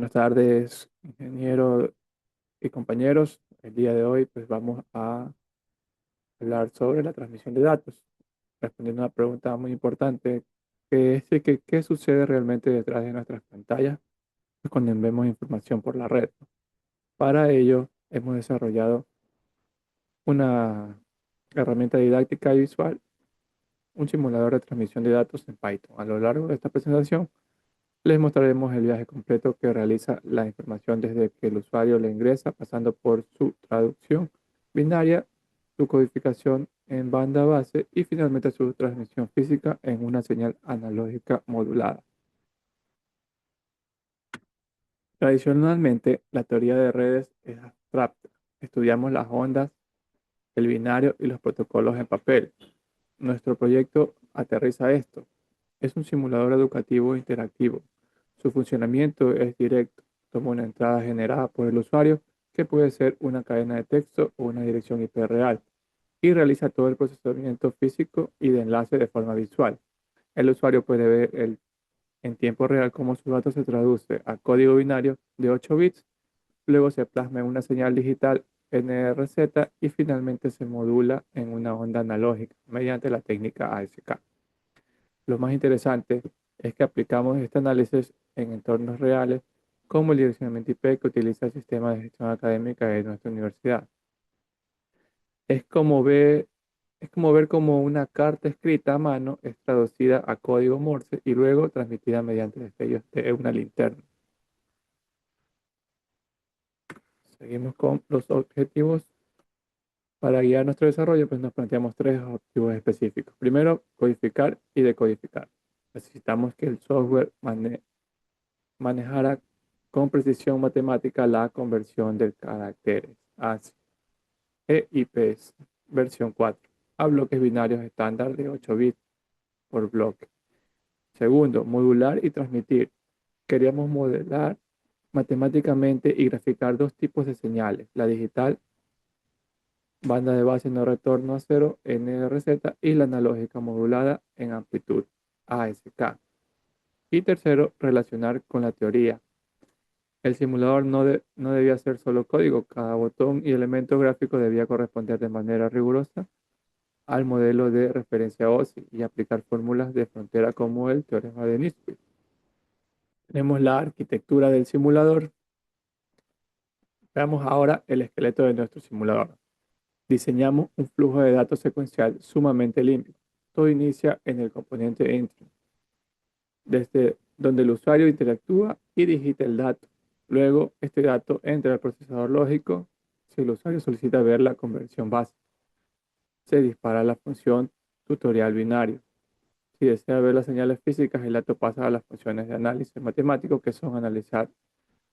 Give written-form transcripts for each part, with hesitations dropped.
Buenas tardes, ingeniero y compañeros. El día de hoy pues vamos a hablar sobre la transmisión de datos, respondiendo a una pregunta muy importante, que es de que, ¿qué sucede realmente detrás de nuestras pantallas cuando enviamos información por la red? Para ello hemos desarrollado una herramienta didáctica y visual, un simulador de transmisión de datos en Python. A lo largo de esta presentación les mostraremos el viaje completo que realiza la información desde que el usuario la ingresa, pasando por su traducción binaria, su codificación en banda base y finalmente su transmisión física en una señal analógica modulada. Tradicionalmente, la teoría de redes es abstracta. Estudiamos las ondas, el binario y los protocolos en papel. Nuestro proyecto aterriza esto. Es un simulador educativo interactivo. Su funcionamiento es directo. Toma una entrada generada por el usuario, que puede ser una cadena de texto o una dirección IP real, y realiza todo el procesamiento físico y de enlace de forma visual. El usuario puede ver en tiempo real cómo su dato se traduce a código binario de 8 bits, luego se plasma en una señal digital NRZ y finalmente se modula en una onda analógica mediante la técnica ASK. Lo más interesante es que aplicamos este análisis en entornos reales, como el direccionamiento IP que utiliza el sistema de gestión académica de nuestra universidad. Es como ver, es como ver cómo una carta escrita a mano es traducida a código Morse y luego transmitida mediante destellos de una linterna. Seguimos con los objetivos. Para guiar nuestro desarrollo, pues nos planteamos tres objetivos específicos. Primero, codificar y decodificar. Necesitamos que el software manejara con precisión matemática la conversión de caracteres ASCII e IPS versión 4 a bloques binarios estándar de 8 bits por bloque. Segundo, modular y transmitir. Queríamos modelar matemáticamente y graficar dos tipos de señales, la digital, banda de base no retorno a cero, NRZ, y la analógica modulada en amplitud, ASK. Y tercero, relacionar con la teoría. El simulador no debía ser solo código, cada botón y elemento gráfico debía corresponder de manera rigurosa al modelo de referencia OSI y aplicar fórmulas de frontera como el teorema de Nisquist. Tenemos la arquitectura del simulador. Veamos ahora el esqueleto de nuestro simulador. Diseñamos un flujo de datos secuencial sumamente limpio. Todo inicia en el componente entry, desde donde el usuario interactúa y digita el dato. Luego, este dato entra al procesador lógico. Si el usuario solicita ver la conversión base, se dispara la función tutorial binario. Si desea ver las señales físicas, el dato pasa a las funciones de análisis matemático, que son analizar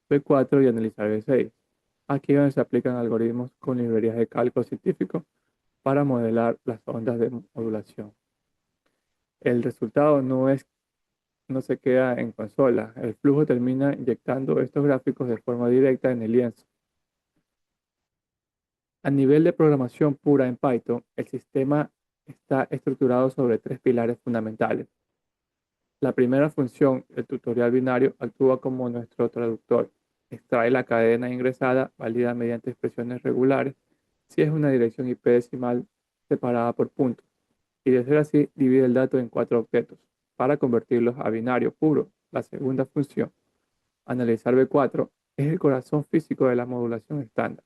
B4 y analizar B6. Aquí es donde se aplican algoritmos con librerías de cálculo científico para modelar las ondas de modulación. El resultado no se queda en consola. El flujo termina inyectando estos gráficos de forma directa en el lienzo. A nivel de programación pura en Python, el sistema está estructurado sobre tres pilares fundamentales. La primera función, el tutorial binario, actúa como nuestro traductor. Extrae la cadena ingresada, valida mediante expresiones regulares, si es una dirección IP decimal separada por puntos, y de ser así, divide el dato en cuatro objetos para convertirlos a binario puro. La segunda función, analizar B4, es el corazón físico de la modulación estándar.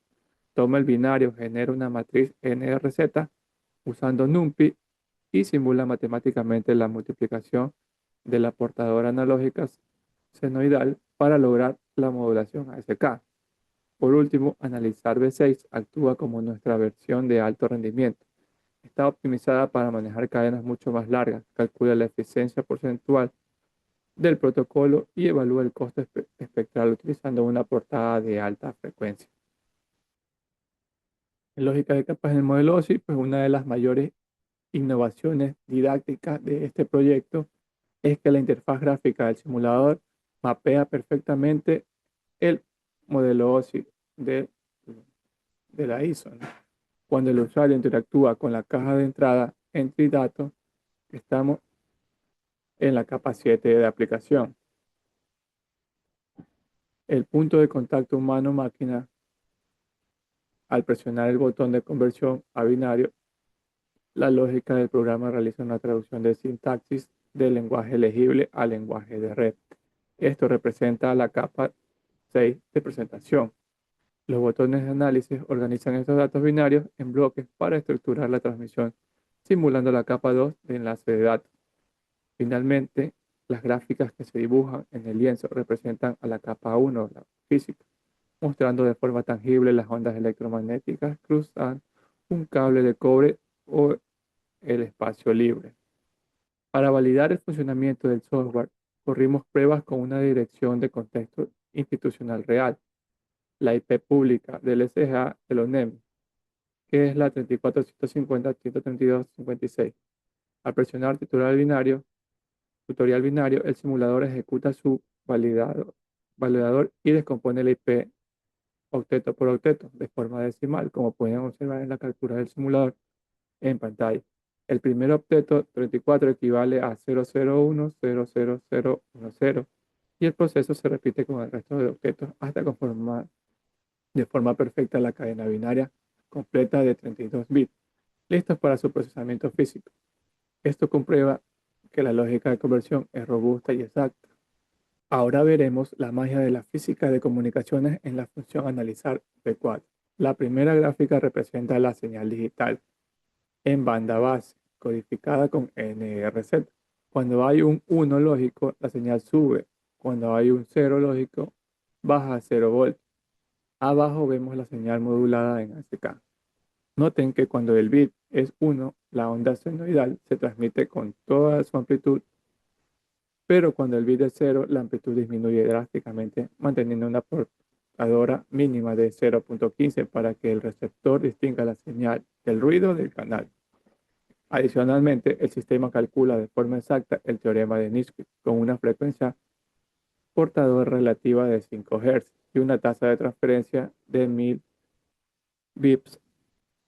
Toma el binario, genera una matriz NRZ usando NumPy y simula matemáticamente la multiplicación de la portadora analógica senoidal para lograr la modulación ASK. Por último, analizar B6 actúa como nuestra versión de alto rendimiento. Está optimizada para manejar cadenas mucho más largas, calcula la eficiencia porcentual del protocolo y evalúa el costo espectral utilizando una portada de alta frecuencia. En lógica de capas del modelo OSI, pues una de las mayores innovaciones didácticas de este proyecto es que la interfaz gráfica del simulador mapea perfectamente el modelo OSI de la ISO, ¿no? Cuando el usuario interactúa con la caja de entrada Entry Datos, estamos en la capa 7 de aplicación. El punto de contacto humano-máquina, al presionar el botón de conversión a binario, la lógica del programa realiza una traducción de sintaxis del lenguaje legible al lenguaje de red. Esto representa la capa 6 de presentación. Los botones de análisis organizan estos datos binarios en bloques para estructurar la transmisión, simulando la capa 2 de enlace de datos. Finalmente, las gráficas que se dibujan en el lienzo representan a la capa 1, la física, mostrando de forma tangible las ondas electromagnéticas cruzan un cable de cobre o el espacio libre. Para validar el funcionamiento del software, corrimos pruebas con una dirección de contexto institucional real, la IP pública del SGA de la UNEM, que es la 34.150.132.56. Al presionar tutorial binario, el simulador ejecuta su validador y descompone la IP octeto por octeto de forma decimal, como pueden observar en la captura del simulador en pantalla. El primer octeto 34 equivale a 0010010 y el proceso se repite con el resto de octetos hasta conformar de forma perfecta la cadena binaria completa de 32 bits, listos para su procesamiento físico. Esto comprueba que la lógica de conversión es robusta y exacta. Ahora veremos la magia de la física de comunicaciones en la función analizar P4. La primera gráfica representa la señal digital en banda base, codificada con NRZ. Cuando hay un 1 lógico, la señal sube. Cuando hay un 0 lógico, baja a 0 voltios. Abajo vemos la señal modulada en ACK. Noten que cuando el bit es 1, la onda senoidal se transmite con toda su amplitud, pero cuando el bit es 0, la amplitud disminuye drásticamente, manteniendo una portadora mínima de 0.15 para que el receptor distinga la señal del ruido del canal. Adicionalmente, el sistema calcula de forma exacta el teorema de Nisquith con una frecuencia portadora relativa de 5 Hz y una tasa de transferencia de 1000 bps.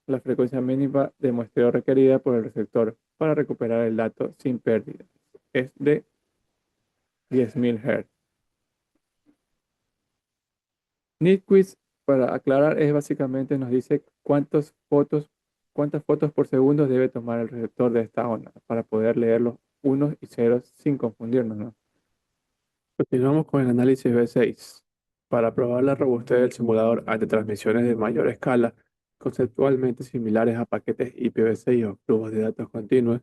La frecuencia mínima de muestreo requerida por el receptor para recuperar el dato sin pérdida es de 10.000 Hz. Nitquiz, para aclarar, es básicamente nos dice cuántas fotos por segundo debe tomar el receptor de esta onda para poder leer los unos y ceros sin confundirnos, ¿no? Continuamos con el análisis B6. Para probar la robustez del simulador ante transmisiones de mayor escala, conceptualmente similares a paquetes IPv6 o flujos de datos continuos,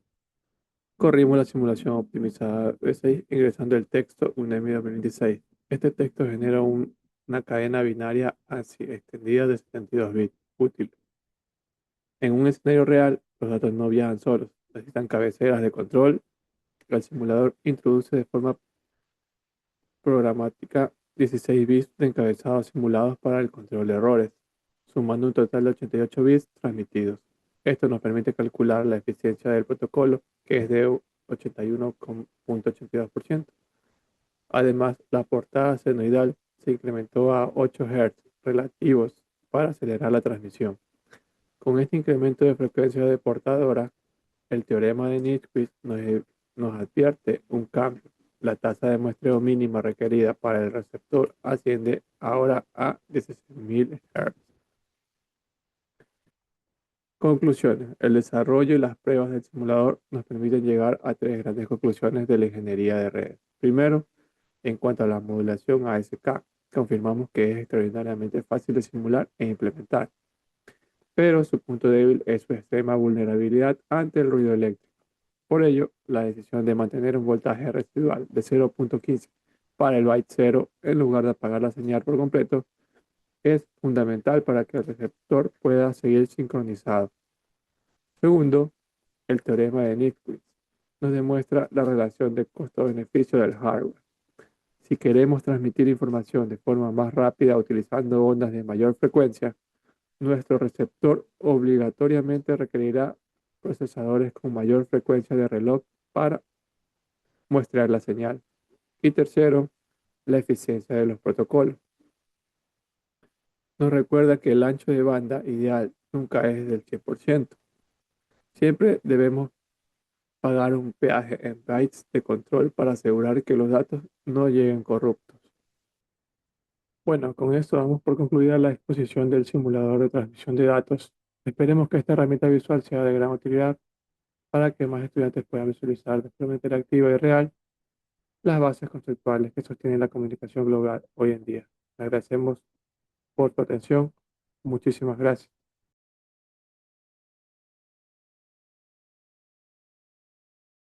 corrimos la simulación optimizada V6 ingresando el texto UNEMI 2026. Este texto genera una cadena binaria así extendida de 72 bits útil. En un escenario real, los datos no viajan solos, necesitan cabeceras de control. El simulador introduce de forma programática 16 bits de encabezados simulados para el control de errores, sumando un total de 88 bits transmitidos. Esto nos permite calcular la eficiencia del protocolo, que es de 81.82%. Además, la portada senoidal se incrementó a 8 Hz relativos para acelerar la transmisión. Con este incremento de frecuencia de portadora, el teorema de Nisquith nos advierte un cambio. La tasa de muestreo mínima requerida para el receptor asciende ahora a 16.000 Hz. Conclusiones. El desarrollo y las pruebas del simulador nos permiten llegar a tres grandes conclusiones de la ingeniería de redes. Primero, en cuanto a la modulación ASK, confirmamos que es extraordinariamente fácil de simular e implementar, pero su punto débil es su extrema vulnerabilidad ante el ruido eléctrico. Por ello, la decisión de mantener un voltaje residual de 0.15 para el byte 0 en lugar de apagar la señal por completo es fundamental para que el receptor pueda seguir sincronizado. Segundo, el teorema de Nisquith nos demuestra la relación de costo-beneficio del hardware. Si queremos transmitir información de forma más rápida utilizando ondas de mayor frecuencia, nuestro receptor obligatoriamente requerirá procesadores con mayor frecuencia de reloj para muestrear la señal. Y tercero, la eficiencia de los protocolos. Nos recuerda que el ancho de banda ideal nunca es del 100%. Siempre debemos pagar un peaje en bytes de control para asegurar que los datos no lleguen corruptos. Bueno, con esto damos por concluida la exposición del simulador de transmisión de datos. Esperemos que esta herramienta visual sea de gran utilidad para que más estudiantes puedan visualizar de forma interactiva y real las bases conceptuales que sostienen la comunicación global hoy en día. Le agradecemos por tu atención. Muchísimas gracias.